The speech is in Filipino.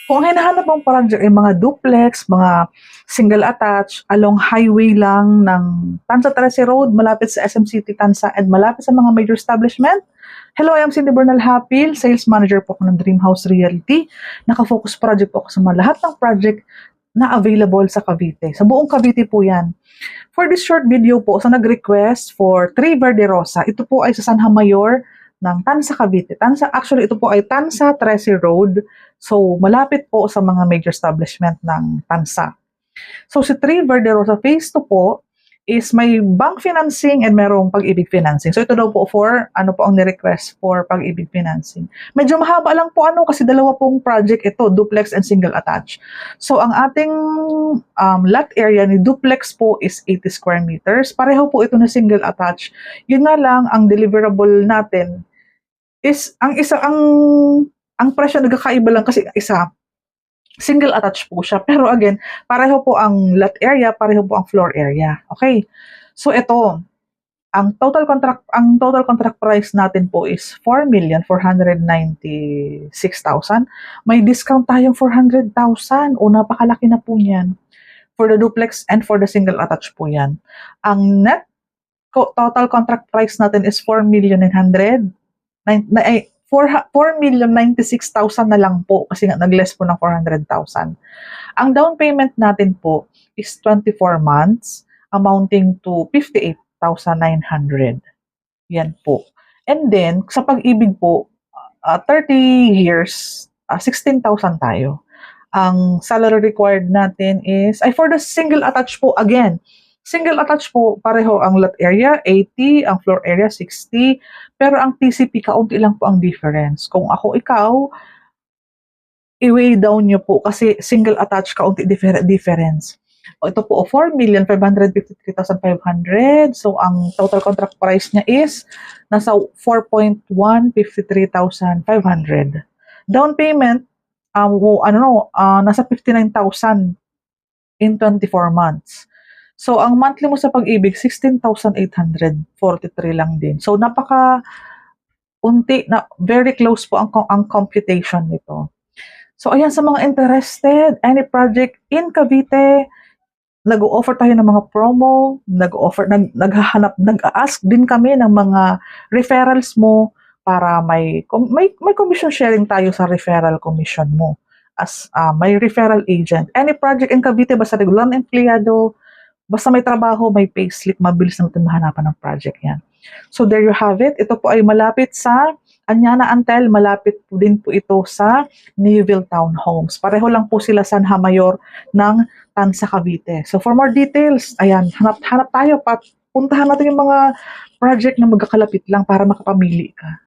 Kung ang hinahanap mong project ay mga duplex, mga single attached, along highway lang ng Tansa Trece Road, malapit sa SM City Tansa, and malapit sa mga major establishment. Hello, I am Cindy Bernal Hapil, Sales Manager po ako ng Dream House Realty. Naka-focus project po ako sa mga lahat ng project na available sa Cavite. Sa buong Cavite po yan. For this short video po, sa nag-request for 3 Verde Rosa, ito po ay sa Sanha Mayor ng Tansa, Cavite. Actually, ito po ay Tansa Trece Road. So, malapit po sa mga major establishment ng Tansa. So, si 3 Verde Rosa Phase 2 po is may bank financing and merong Pag-ibig financing. So, ito daw po for, ano po ang ni-request for Pag-ibig financing. Medyo mahaba lang po kasi dalawa pong project ito, duplex and single attached. So, ang ating lot area ni duplex po is 80 square meters. Pareho po ito na single attached. Yun nga lang, ang deliverable natin is, ang presyo nagkakaiba lang kasi isa, single attached po siya. Pero again, pareho po ang lot area, pareho po ang floor area. Okay? So ito, ang total contract price natin po is 4,496,000. May discount tayong 400,000. O napakalaki na po niyan. For the duplex and for the single attached po yan. Ang net total contract price natin is 4,096,000 na lang po kasi nga nag-less po ng 400,000. Ang down payment natin po is 24 months amounting to 58,900. Yan po. And then, sa Pag-ibig po, 30 years, 16,000 tayo. Ang salary required natin is, for the single attached po, again, single attached po, pareho ang lot area, 80, ang floor area, 60, pero ang TCP, kaunti lang po ang difference. Kung ikaw, i-weigh down nyo po kasi single attached, kaunti difference. Ito po, 4,553,500. So, ang total contract price niya is nasa 4,153,500. Down payment, nasa 59,000 in 24 months. So, ang monthly mo sa Pag-ibig, 16,843 lang din. So, napaka-unti, very close po ang computation nito. So, ayan sa mga interested, any project in Cavite, nag-o-offer tayo ng mga promo, nag-a-ask din kami ng mga referrals mo para may commission sharing tayo sa referral commission mo as may referral agent. Any project in Cavite, basta regular na empleyado, basta may trabaho, may payslip, mabilis natin mahanapan ng project yan. So there you have it. Ito po ay malapit sa Anyana Antel, malapit po din po ito sa Newville Townhomes. Pareho lang po sila Sanha Mayor ng Tansa, Cavite. So for more details, ayan, hanap tayo, puntahan natin yung mga project na magkakalapit lang para makapamili ka.